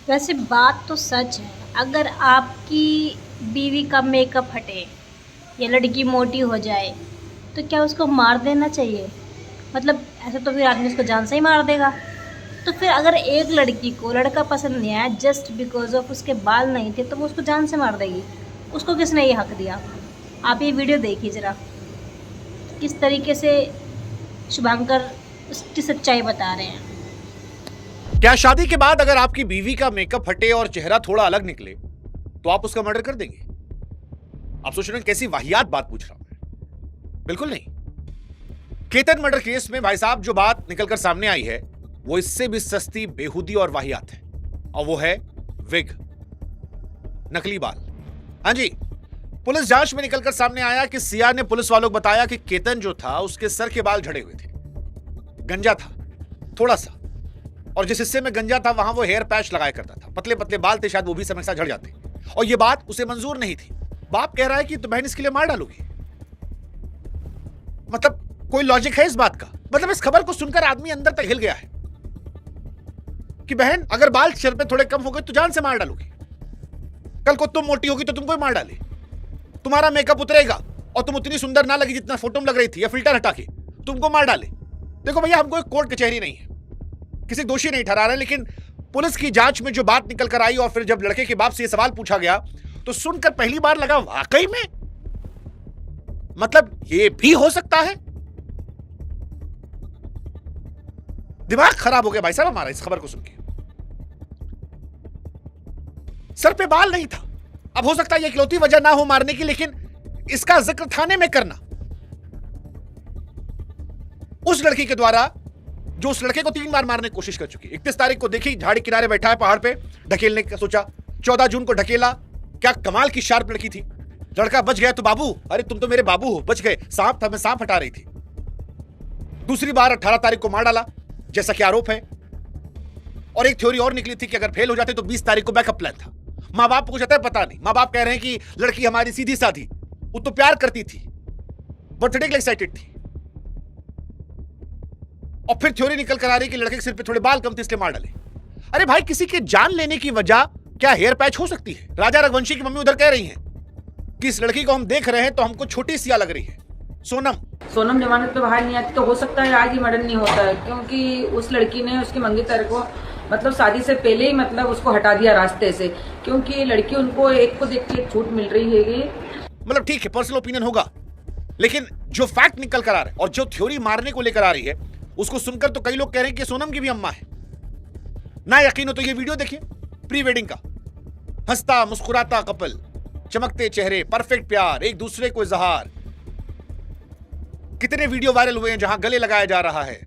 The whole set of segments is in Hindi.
वैसे बात तो सच है। अगर आपकी बीवी का मेकअप हटे या लड़की मोटी हो जाए, तो क्या उसको मार देना चाहिए? मतलब ऐसे तो फिर आदमी उसको जान से ही मार देगा। तो फिर अगर एक लड़की को लड़का पसंद नहीं आया जस्ट बिकॉज़ ऑफ उसके बाल नहीं थे, तो वो उसको जान से मार देगी। उसको किसने ये हक दिया? आप ये वीडियो देखिए ज़रा, किस तरीके से शुभंकर उसकी सच्चाई बता रहे हैं। क्या शादी के बाद अगर आपकी बीवी का मेकअप हटे और चेहरा थोड़ा अलग निकले तो आप उसका मर्डर कर देंगे? आप सोच रहे हैं कैसी वाहियात बात पूछ रहा हूं मैं? बिल्कुल नहीं। केतन मर्डर केस में भाई साहब जो बात निकलकर सामने आई है वो इससे भी सस्ती, बेहूदी और वाहियात है, और वो है विग, नकली बाल। हाँ जी, पुलिस जांच में निकलकर सामने आया कि सिया ने पुलिस वालों को बताया कि केतन जो था उसके सर के बाल झड़े हुए थे, गंजा था थोड़ा सा, और जिस हिस्से में गंजा था वहां वो हेयर पैच लगाया करता था। पतले पतले बाल थे, शायद वो भी समय के साथ झड़ जाते, और ये बात उसे मंजूर नहीं थी। बाप कह रहा है कि तो बहन इसके लिए मार डालोगी। मतलब कोई लॉजिक है इस बात का? मतलब इस खबर को सुनकर आदमी अंदर तक हिल गया है कि बहन अगर बाल सिर पे थोड़े कम हो गए तो जान से मार डालोगी। कल को तुम मोटी होगी तो तुमको ही मार डाले। तुम्हारा मेकअप उतरेगा और तुम उतनी सुंदर ना लगी जितना फोटो में लग रही थी, या फिल्टर हटा के तुमको मार डाले। देखो भैया, हमको एक कोर्ट कचहरी नहीं है, किसी दोषी नहीं ठहरा रहे, लेकिन पुलिस की जांच में जो बात निकल कर आई और फिर जब लड़के के बाप से यह सवाल पूछा गया तो सुनकर पहली बार लगा वाकई में मतलब ये भी हो सकता है। दिमाग खराब हो गया भाई साहब हमारा इस खबर को सुन के। सर पे बाल नहीं था, अब हो सकता है ये इकलौती वजह ना हो मारने की, लेकिन इसका जिक्र थाने में करना उस लड़की के द्वारा जो उस लड़के को 3 बार मारने की कोशिश कर चुकी। 31 तारीख को देखी झाड़ी किनारे बैठा है पहाड़ पे, ढकेलने का सोचा। 14 जून को ढकेला, क्या कमाल की शार्प लड़की थी। लड़का बच गया तो बाबू, अरे तुम तो मेरे बाबू हो, बच गए, सांप था, मैं सांप हटा रही थी। दूसरी बार 18 तारीख को मार डाला जैसा कि आरोप है। और एक थ्योरी और निकली थी कि अगर फेल हो जाते तो 20 तारीख को बैकअप प्लान था। मां बाप को कुछ आता है पता नहीं, मां बाप कह रहे हैं कि लड़की हमारी सीधी साधी, वो तो प्यार करती थी, बर्थडे के लिए एक्साइटेड थी। और फिर थ्योरी निकल कर आ रही कि लड़के के सिर पे थोड़े बाल कम थे इसलिए मार डाले। अरे भाई, किसी के जान लेने की वजह क्या हेयर पैच हो सकती है? राजा रघुवंशी की मम्मी उधर कह रही हैं कि इस लड़की को हम देख रहे हैं तो हमको छोटी सिया लग रही है। सोनम जमानत पे बाहर नहीं आती तो हो सकता है आज ही मर्डर नहीं होता है, क्योंकि उस लड़की ने उसकी मंगेतर को मतलब शादी से पहले ही मतलब उसको हटा दिया रास्ते से, क्योंकि लड़की उनको एक को देख के छूट मिल रही है। मतलब ठीक है, पर्सनल ओपिनियन होगा, लेकिन जो फैक्ट निकल कर आ रहा है और जो थ्योरी मारने को लेकर आ रही है उसको सुनकर तो कई लोग कह रहे हैं कि सोनम की भी अम्मा है। ना यकीन हो तो ये वीडियो देखिए प्री वेडिंग का, हंसता मुस्कुराता कपल, चमकते चेहरे, परफेक्ट प्यार, एक दूसरे को इजहार। कितने वीडियो वायरल हुए हैं जहां गले लगाया जा रहा है,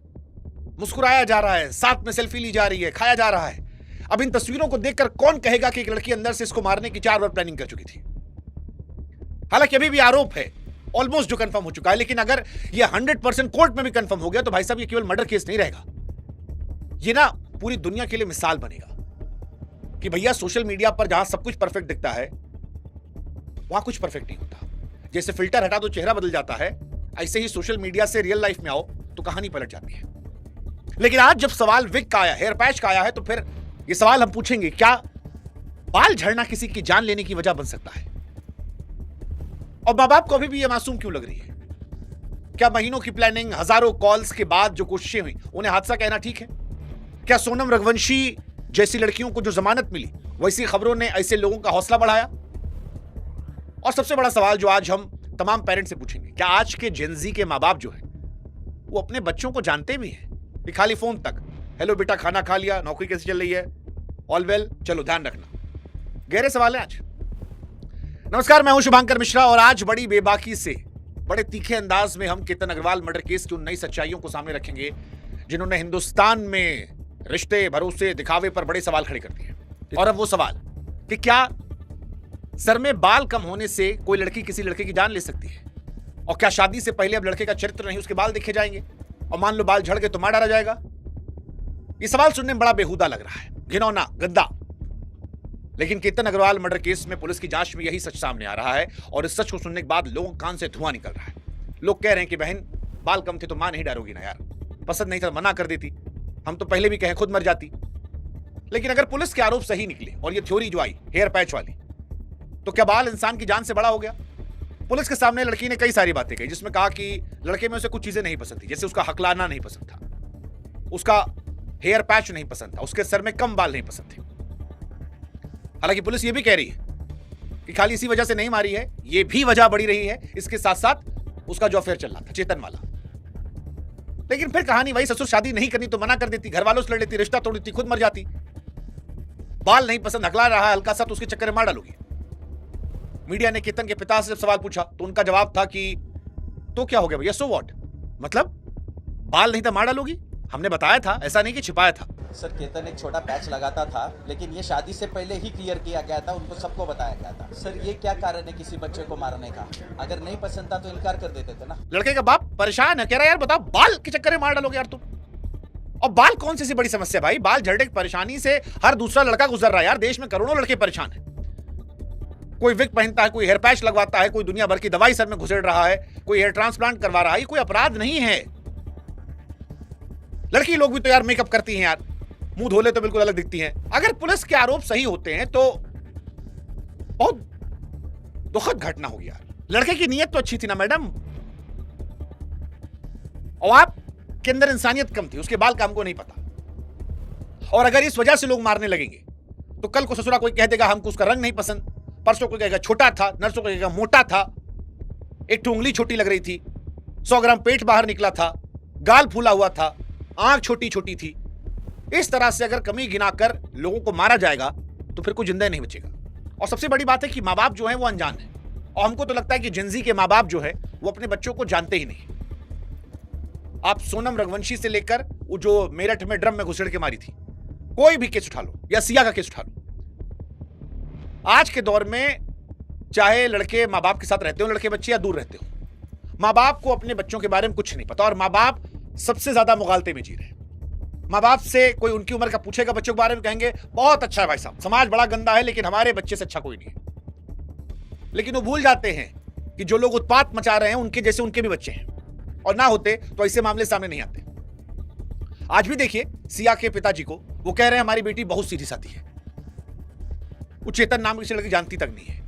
मुस्कुराया जा रहा है, साथ में सेल्फी ली जा रही है, खाया जा रहा है। अब इन तस्वीरों को देखकर कौन कहेगा कि एक लड़की अंदर से इसको मारने की 4 बार प्लानिंग कर चुकी थी? हालांकि अभी भी आरोप है ऑलमोस्ट जो कंफर्म हो चुका है, लेकिन अगर ये 100% कोर्ट में भी कंफर्म हो गया तो भाई साहब ये केवल मर्डर केस नहीं रहेगा, ये ना पूरी दुनिया के लिए मिसाल बनेगा कि भैया सोशल मीडिया पर जहां सब कुछ परफेक्ट दिखता है वहां कुछ परफेक्ट नहीं होता। जैसे फिल्टर हटा तो चेहरा बदल जाता है, ऐसे ही सोशल मीडिया से रियल लाइफ में आओ तो कहानी पलट जाती है। लेकिन आज जब सवाल विग का आया, हेयर पैच का आया है, तो फिर ये सवाल हम पूछेंगे, क्या बाल झड़ना किसी की जान लेने की वजह बन सकता है? और मां बाप को अभी भी ये मासूम क्यों लग रही है? क्या महीनों की प्लानिंग, हजारों कॉल्स के बाद जो कोशिशें हुई, उन्हें हादसा कहना ठीक है? क्या सोनम रघुवंशी जैसी लड़कियों को जो जमानत मिली वैसी खबरों ने ऐसे लोगों का हौसला बढ़ाया? और सबसे बड़ा सवाल जो आज हम तमाम पेरेंट्स से पूछेंगे, क्या आज के जेनजी के मां बाप जो है वो अपने बच्चों को जानते भी हैं कि खाली फोन तक, हेलो बेटा खाना खा लिया, नौकरी कैसी चल रही है, ऑल वेल, चलो ध्यान रखना? गहरे सवाल है आज। नमस्कार, मैं हूं शुभंकर मिश्रा और आज बड़ी बेबाकी से, बड़े तीखे अंदाज में हम केतन अग्रवाल मर्डर केस की उन नई सच्चाइयों को सामने रखेंगे जिन्होंने हिंदुस्तान में रिश्ते, भरोसे, दिखावे पर बड़े सवाल खड़े कर दिए। और अब वो सवाल कि क्या सर में बाल कम होने से कोई लड़की किसी लड़के की जान ले सकती है? और क्या शादी से पहले अब लड़के का चरित्र नहीं उसके बाल देखे जाएंगे, और मान लो बाल झड़ गए तो मार डाला जाएगा? ये सवाल सुनने में बड़ा बेहुदा लग रहा है, घिनौना, गंदा, लेकिन केतन अग्रवाल मर्डर केस में पुलिस की जांच में यही सच सामने आ रहा है। और इस सच को सुनने के बाद लोगों के कान से धुआं निकल रहा है। लोग कह रहे हैं कि बहन बाल कम थे तो मां नहीं डालोगी ना यार, पसंद नहीं था मना कर देती, हम तो पहले भी कहे खुद मर जाती। लेकिन अगर पुलिस के आरोप सही निकले और ये थ्योरी जो आई हेयर पैच वाली, तो क्या बाल इंसान की जान से बड़ा हो गया? पुलिस के सामने लड़की ने कई सारी बातें कही, जिसमें कहा कि लड़के में उसे कुछ चीजें नहीं पसंद थी, जैसे उसका हकलाना नहीं पसंद था, उसका हेयर पैच नहीं पसंद था, उसके सर में कम बाल नहीं पसंद थे। हालांकि पुलिस ये भी कह रही है कि खाली इसी वजह से नहीं मारी है, ये भी वजह बड़ी रही है इसके साथ साथ उसका जो अफेयर चल रहा था चेतन वाला। लेकिन फिर कहानी वही, ससुर शादी नहीं करनी तो मना कर देती, घर वालों से लड़ लेती, रिश्ता तोड़ देती, खुद मर जाती। बाल नहीं पसंद, हकला रहा है हल्का सा, तो उसके चक्कर में मार डालोगी। मीडिया ने केतन के पिता से जब सवाल पूछा तो उनका जवाब था कि तो क्या हो गया भैया, सो व्हाट, मतलब बाल नहीं था मार डालोगी, हमने बताया था, ऐसा नहीं कि छिपाया था। सर केतन एक छोटा पैच लगाता था, लेकिन ये शादी से पहले ही क्लियर किया गया था, उनको सबको बताया गया था। सर ये क्या कारण है किसी बच्चे को मारने का? अगर नहीं पसंद था तो इनकार कर देते थे ना। लड़के का बाप परेशान है, कह रहा है यार बताओ बाल के चक्कर में मार डालोगे यार तुम। और बाल कौन सी बड़ी समस्या भाई, बाल झड़ने की परेशानी से हर दूसरा लड़का गुजर रहा है यार, देश में करोड़ों लड़के परेशान है। कोई विग पहनता है, कोई हेयर पैच लगवाता है, कोई दुनिया भर की दवाई सर में घुसेड़ रहा है, कोई हेयर ट्रांसप्लांट करवा रहा है, ये कोई अपराध नहीं है। लड़की लोग भी तो यार मेकअप करती हैं यार, मुंह धोले तो बिल्कुल अलग दिखती हैं। अगर पुलिस के आरोप सही होते हैं तो बहुत दुखद घटना होगी यार। लड़के की नीयत तो अच्छी थी ना मैडम, और आपके अंदर इंसानियत कम थी, उसके बाल का हमको नहीं पता। और अगर इस वजह से लोग मारने लगेंगे तो कल को ससुरा कोई कह देगा हमको उसका रंग नहीं पसंद, परसों कोई कहेगा छोटा था, नरसों को कहेगा मोटा था, एक तो उंगली छोटी लग रही थी, 100 ग्राम पेट बाहर निकला था, गाल फूला हुआ था, आंख छोटी छोटी थी। इस तरह से अगर कमी गिनाकर लोगों को मारा जाएगा तो फिर कोई जिंदा नहीं बचेगा। और सबसे बड़ी बात है कि माँ बाप जो है वो अनजान है, और हमको तो लगता है कि जिंजी के माँ बाप जो है वो अपने बच्चों को जानते ही नहीं। आप सोनम रघुवंशी से लेकर वो जो मेरठ में ड्रम में घुसेड़ के मारी थी, कोई भी केस उठा लो, या सिया का केस उठा लो, आज के दौर में चाहे लड़के माँ बाप के साथ रहते हो, लड़के बच्चे या दूर रहते हो, माँ बाप को अपने बच्चों के बारे में कुछ नहीं पता, और माँ बाप सबसे ज्यादा मुगालते में जी रहे हैं। माँ बाप से कोई उनकी उम्र का पूछेगा बच्चों के बारे में, कहेंगे बहुत अच्छा है भाई साहब, समाज बड़ा गंदा है लेकिन हमारे बच्चे से अच्छा कोई नहीं है। लेकिन वो भूल जाते हैं कि जो लोग उत्पात मचा रहे हैं उनके जैसे उनके भी बच्चे हैं, और ना होते तो ऐसे मामले सामने नहीं आते। आज भी देखिए सिया के पिताजी को, वो कह रहे हैं हमारी बेटी बहुत सीधी सादी है, वो चेतन नाम की लड़की जानती तक नहीं है,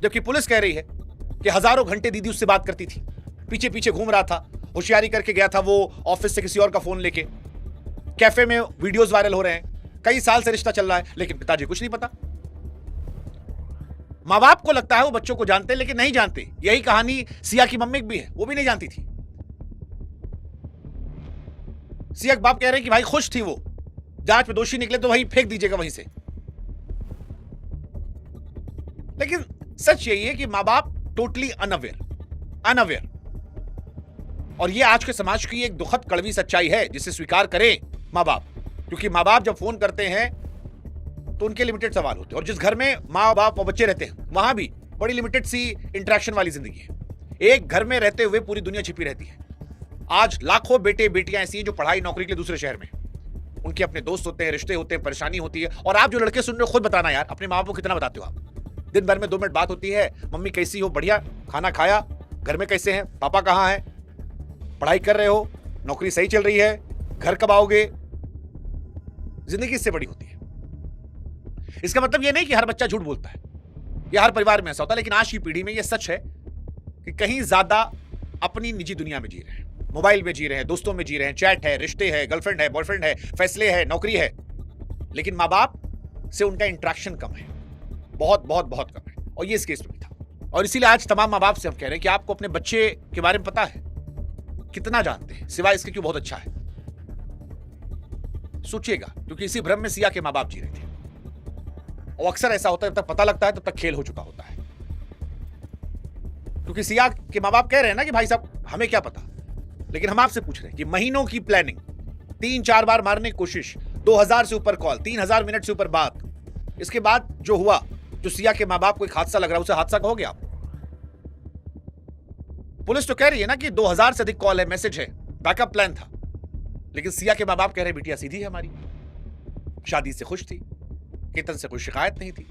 जबकि पुलिस कह रही है कि हजारों घंटे दीदी उससे बात करती थी, पीछे पीछे घूम रहा था, होशियारी करके गया था वो ऑफिस से किसी और का फोन लेके, कैफे में वीडियोस वायरल हो रहे हैं, कई साल से रिश्ता चल रहा है, लेकिन पिताजी कुछ नहीं पता। माँ बाप को लगता है वो बच्चों को जानते, लेकिन नहीं जानते। यही कहानी सिया की मम्मी की भी है, वो भी नहीं जानती थी। सिया के बाप कह रहे हैं कि भाई खुश थी वो, जांच में दोषी निकले तो वहीं फेंक दीजिएगा वहीं से। लेकिन सच यही है कि माँ बाप टोटली अनअवेयर, और ये आज के समाज की एक दुखद कड़वी सच्चाई है जिसे स्वीकार करें माँ बाप। क्योंकि माँ बाप जब फोन करते हैं तो उनके लिमिटेड सवाल होते हैं, और जिस घर में माँ बाप और बच्चे रहते हैं वहां भी बड़ी लिमिटेड सी इंटरेक्शन वाली जिंदगी है। एक घर में रहते हुए पूरी दुनिया छिपी रहती है। आज लाखों बेटे बेटियां ऐसी हैं जो पढ़ाई नौकरी के लिए दूसरे शहर में, उनके अपने दोस्त होते हैं, रिश्ते होते हैं, परेशानी होती है। और आप जो लड़के सुन रहे हो खुद बताना यार, अपने माँ बाप को कितना बताते हो आप? दिन भर में 2 मिनट बात होती है, मम्मी कैसी हो, बढ़िया, खाना खाया, घर में कैसे हैं, पापा कहाँ हैं, पढ़ाई कर रहे हो, नौकरी सही चल रही है, घर कब आओगे? जिंदगी इससे बड़ी होती है। इसका मतलब यह नहीं कि हर बच्चा झूठ बोलता है या हर परिवार में ऐसा होता है, लेकिन आज की पीढ़ी में यह सच है कि कहीं ज्यादा अपनी निजी दुनिया में जी रहे हैं, मोबाइल में जी रहे हैं, दोस्तों में जी रहे हैं, चैट है, रिश्ते है, गर्लफ्रेंड है, बॉयफ्रेंड है, फैसले है, नौकरी है, लेकिन माँ बाप से उनका इंटरेक्शन कम है, बहुत बहुत बहुत कम है। और ये इस केस में भी था। और इसीलिए आज तमाम माँ बाप से हम कह रहे हैं कि आपको अपने बच्चे के बारे में पता है, कितना जानते हैं, सिवाय इसके क्यों बहुत अच्छा है। सोचिएगा, क्योंकि इसी भ्रम में सिया के माँ बाप जी रहे थे। और अक्सर ऐसा होता है, जब तक पता लगता है तब तक खेल हो चुका होता है। क्योंकि सिया के माँ बाप कह रहे हैं ना कि भाई साहब हमें क्या पता, लेकिन हम आपसे पूछ रहे हैं कि महीनों की प्लानिंग, 3-4 बार मारने की कोशिश, 2000 से ऊपर कॉल, 3000 मिनट से ऊपर बात, इसके बाद जो हुआ, जो सिया के माँ बाप को एक हादसा लग रहा है, उसे हादसा कहोगे आप? पुलिस तो कह रही है ना कि 2000 से अधिक कॉल है, मैसेज है, बैकअप प्लान था, लेकिन सिया के माँ बाप कह रहे हैं बिटिया सीधी है हमारी, शादी से खुश थी, केतन से कोई शिकायत नहीं थी।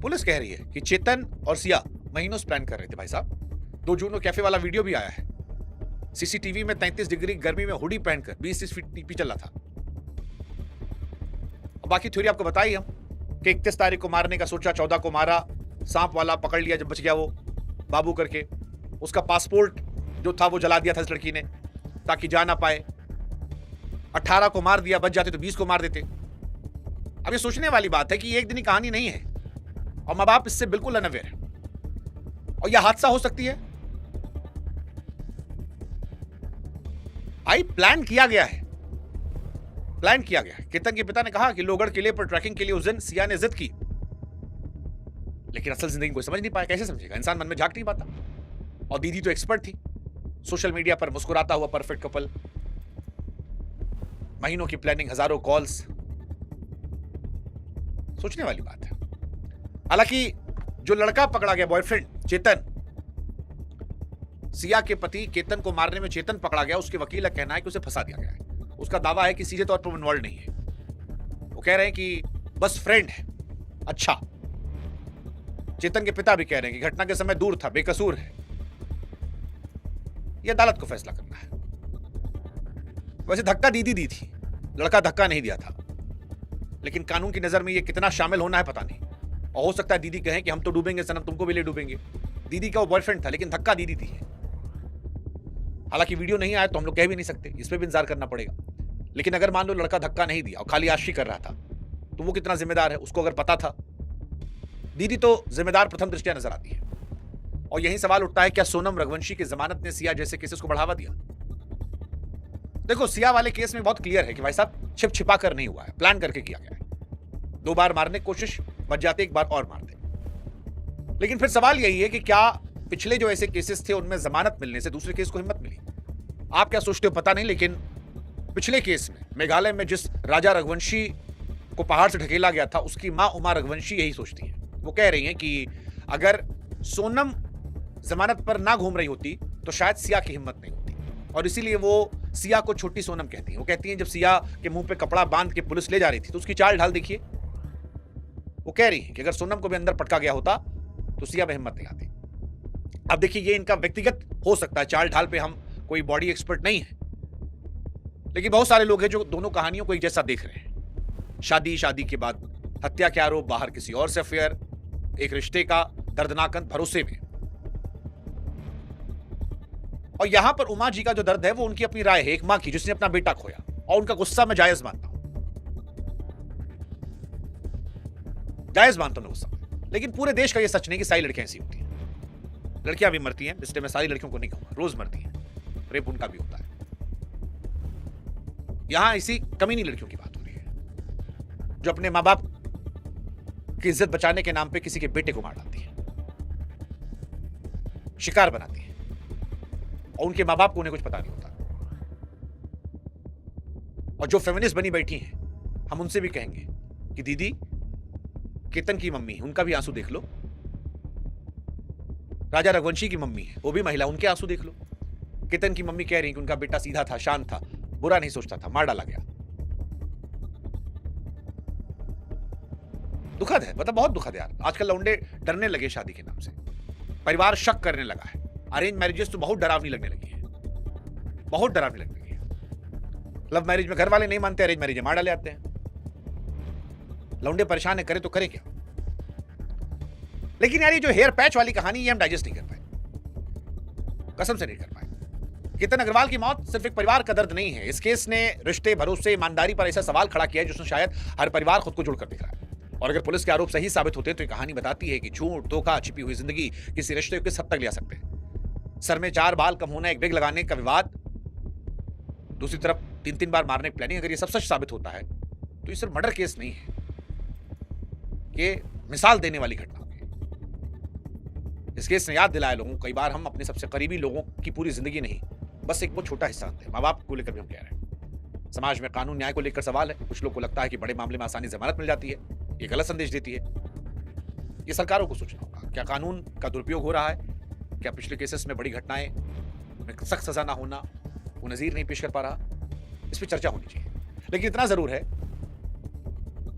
पुलिस कह रही है कि चेतन और सिया महीनों से प्लान कर रहे थे भाई साहब। 2 जून को कैफे वाला वीडियो भी आया है, सीसीटीवी में 33 डिग्री गर्मी में हुडी पहनकर 20 फीट टीपी चल रहा था। और बाकी थ्योरी आपको बताई हम कि 31 तारीख को मारने का सोचा, 14 को मारा, सांप वाला पकड़ लिया जब बच गया वो बाबू करके। उसका पासपोर्ट जो था वो जला दिया था इस लड़की ने ताकि जा ना पाए। 18 को मार दिया, बच जाते तो 20 को मार देते। अब ये सोचने वाली बात है कि ये एक दिन की कहानी नहीं है और माँ बाप इससे बिल्कुल अनअवेयर है और यह हादसा हो सकती है। प्लान किया गया है, प्लान किया गया है। केतन के पिता ने कहा कि लोहगढ़ किले पर ट्रैकिंग के लिए उस दिन सिया ने जिद की, लेकिन असल जिंदगी कोई समझ नहीं पाया। कैसे समझेगा, इंसान मन में झांक नहीं पाता। और दीदी तो एक्सपर्ट थी, सोशल मीडिया पर मुस्कुराता हुआ परफेक्ट कपल, महीनों की प्लानिंग, हजारों कॉल्स। सोचने वाली बात है। हालांकि जो लड़का पकड़ा गया, बॉयफ्रेंड चेतन, सिया के पति केतन को मारने में चेतन पकड़ा गया, उसके वकील का कहना है कि उसे फंसा दिया गया है। उसका दावा है कि सीधे तौर पर इन्वॉल्व नहीं है। वो कह रहे हैं कि बस फ्रेंड है। अच्छा, चेतन के पिता भी कह रहे हैं कि घटना के समय दूर था, बेकसूर है। यह अदालत को फैसला करना है। वैसे धक्का दीदी दी थी, लड़का धक्का नहीं दिया था, लेकिन कानून की नजर में यह कितना शामिल होना है पता नहीं। और हो सकता है दीदी कहें कि हम तो डूबेंगे सनम, तुमको भी ले डूबेंगे। दीदी का वो बॉयफ्रेंड था, लेकिन धक्का दीदी दी है। हालांकि वीडियो नहीं आया तो हम लोग कह भी नहीं सकते, इस पर भी इंतजार करना पड़ेगा। लेकिन अगर मान लो लड़का धक्का नहीं दिया और खाली आशी कर रहा था, तो वो कितना जिम्मेदार है। उसको अगर पता था, दीदी तो जिम्मेदार प्रथम दृष्टया नजर आती है। और यही सवाल उठता है, क्या सोनम रघुवंशी की जमानत ने सिया जैसे केसेस को बढ़ावा दिया? देखो, सिया वाले केस में बहुत क्लियर है कि भाई साहब छिप छिपा कर नहीं हुआ है, प्लान करके किया गया है। 2 बार मारने की कोशिश, बच जाते 1 बार और मार दे। लेकिन फिर सवाल यही है कि क्या पिछले जो ऐसे केसेस थे उनमें जमानत मिलने से दूसरे केस को हिम्मत मिली? आप क्या सोचते हो पता नहीं, लेकिन पिछले केस में मेघालय में जिस राजा रघुवंशी को पहाड़ से ढकेला गया था, उसकी मां उमा रघुवंशी यही सोचती है। वो कह रही हैं कि अगर सोनम जमानत पर ना घूम रही होती तो शायद सिया की हिम्मत नहीं होती, और इसीलिए वो सिया को छोटी सोनम कहती हैं। वो कहती हैं जब सिया के मुंह पे कपड़ा बांध के पुलिस ले जा रही थी तो उसकी चाल ढाल देखिए। वो कह रही है कि अगर सोनम को भी अंदर पटका गया होता तो सिया में हिम्मत नहीं आती। अब देखिए, ये इनका व्यक्तिगत हो सकता है, चाल ढाल पे हम कोई बॉडी एक्सपर्ट नहीं है, लेकिन बहुत सारे लोग हैं जो दोनों कहानियों को एक जैसा देख रहे हैं। शादी के बाद हत्या के आरोप, बाहर किसी और से अफेयर, एक रिश्ते का दर्दनाक अंत भरोसे में। और यहां पर उमा जी का जो दर्द है वो उनकी अपनी राय है, एक मां की जिसने अपना बेटा खोया, और उनका गुस्सा मैं जायज मानता हूं, जायज मानता हूं गुस्सा। लेकिन पूरे देश का यह सच नहीं कि सारी लड़कियां ऐसी होती हैं। लड़कियां भी मरती हैं, इसलिए मैं सारी लड़कियों को नहीं कहूंगा, रोज मरती हैं, रेप उनका भी होता है। यहां इसी कमीनी लड़कियों की बात हो रही है जो अपने मां बाप की इज्जत बचाने के नाम पे किसी के बेटे को मार डालती है, शिकार बनाती है, और उनके मां बाप को उन्हें कुछ पता नहीं होता। और जो फेमिनिस्ट बनी बैठी हैं, हम उनसे भी कहेंगे कि दीदी, केतन की मम्मी, उनका भी आंसू देख लो। राजा रघुवंशी की मम्मी है, वो भी महिला, उनके आंसू देख लो। केतन की मम्मी कह रही कि उनका बेटा सीधा था, शांत था, बुरा नहीं सोचता था, मार डाला गया। दुखद है, मतलब बहुत दुखद है यार। आजकल लौंडे डरने लगे शादी के नाम से, परिवार शक करने लगा है। अरेंज मैरिजेस तो बहुत डरावनी लगने लगी है, बहुत डरावनी लगने लगी है। लव मैरिज में घर वाले नहीं मानते, अरेंज मैरिज में मार डाले आते हैं। लौंडे परेशान है, करे तो करे क्या? लेकिन यार ये जो हेयर पैच वाली कहानी, ये हम डाइजेस्ट नहीं कर पाए, कसम से नहीं कर पाए। केतन अग्रवाल की मौत सिर्फ एक परिवार का दर्द नहीं है। इस केस ने रिश्ते, भरोसे, ईमानदारी पर ऐसा सवाल खड़ा किया है जिसमें शायद हर परिवार खुद को जुड़कर दिख रहा है। और अगर पुलिस के आरोप सही साबित होते हैं तो ये कहानी बताती है कि झूठ, धोखा, छिपी हुई जिंदगी किसी रिश्ते को किस हद तक ले आ सकते हैं। सर में 4 बाल कम होना, एक विग लगाने का विवाद, दूसरी तरफ 3-3 बार मारने की प्लानिंग, अगर ये सब सच साबित होता है तो ये सिर्फ मर्डर केस नहीं है, ये मिसाल देने वाली घटना होगी। इस केस ने याद दिलाया लोगों को, कई बार हम अपने सबसे करीबी लोगों की पूरी जिंदगी नहीं, बस एक बहुत छोटा हिस्सा होते हैं। माँ बाप को लेकर भी हम कह रहे हैं। समाज में कानून न्याय को लेकर सवाल है। कुछ लोग को लगता है कि बड़े मामले में आसानी जमानत मिल जाती है, ये गलत संदेश देती है। ये सरकारों को सोचना होगा, क्या कानून का दुरुपयोग हो रहा है? क्या पिछले केसेस में बड़ी घटनाएं में सख्त सजा ना होना वो नजीर नहीं पेश कर पा रहा? इस पर चर्चा होनी चाहिए। लेकिन इतना जरूर है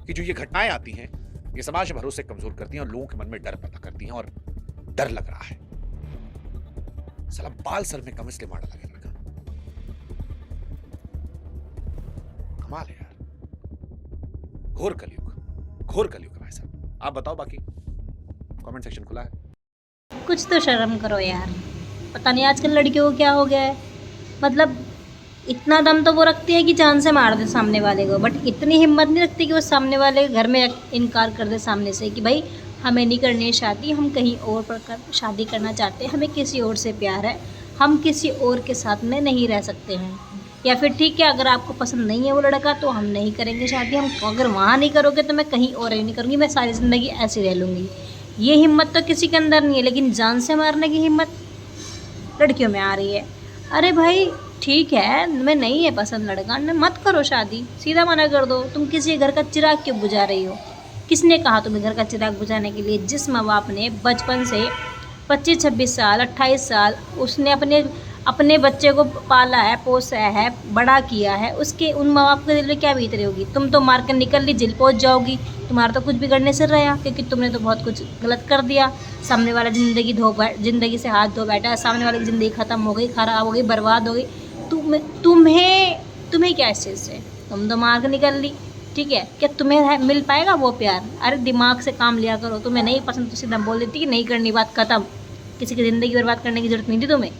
कि जो ये घटनाएं आती हैं, ये समाज के भरोसे कमजोर करती हैं और लोगों के मन में डर पैदा करती हैं। और डर लग रहा है, साला बाल सर में कम इसलिए मार डाला गया लड़का। कमाल है यार, घोर कलयुग है भाई साहब। आप बताओ, बाकी कमेंट सेक्शन खुला है। कुछ तो शर्म करो यार। पता नहीं आजकल लड़कियों को क्या हो गया है। मतलब इतना दम तो वो रखती है कि जान से मार दे सामने वाले को, बट इतनी हिम्मत नहीं रखती कि वो सामने वाले के घर में इनकार कर दे सामने से कि भाई हमें नहीं करनी है शादी, हम कहीं और पर शादी करना चाहते हैं, हमें किसी और से प्यार है, हम किसी और के साथ में नहीं रह सकते हैं। या फिर ठीक है, अगर आपको पसंद नहीं है वो लड़का तो हम नहीं करेंगे शादी, हम अगर वहाँ नहीं करोगे तो मैं कहीं और नहीं करूँगी, मैं सारी ज़िंदगी ऐसे रह लूँगी। ये हिम्मत तो किसी के अंदर नहीं है, लेकिन जान से मारने की हिम्मत लड़कियों में आ रही है। अरे भाई ठीक है, मैं नहीं है पसंद लड़का, न मत करो शादी, सीधा मना कर दो। तुम किसी घर का चिराग क्यों बुझा रही हो? किसने कहा तुम्हें घर का चिराग बुझाने के लिए? जिस माँ बाप ने बचपन से 25-26 साल 28 साल उसने अपने बच्चे को पाला है, पोसा है, बड़ा किया है, उसके उन माँ बाप के दिल में क्या बीत रही होगी? तुम तो मार कर निकल ली, जेल पहुँच जाओगी, तुम्हारा तो कुछ बिगड़ने से रहा, क्योंकि तुमने तो बहुत कुछ गलत कर दिया। सामने वाला ज़िंदगी से हाथ धो बैठा है, सामने वाले की ज़िंदगी ख़त्म हो गई, ख़राब हो गई, बर्बाद हो गई। तुम्हें क्या इस चीज़ से? तुम तो मार कर निकल ली, ठीक है? क्या तुम्हें मिल पाएगा वो प्यार? अरे दिमाग से काम लिया करो। तुम्हें नहीं पसंद तो सीधा बोल देती कि नहीं करनी, बात ख़त्म। किसी की ज़िंदगी बर्बाद करने की ज़रूरत नहीं थी तुम्हें।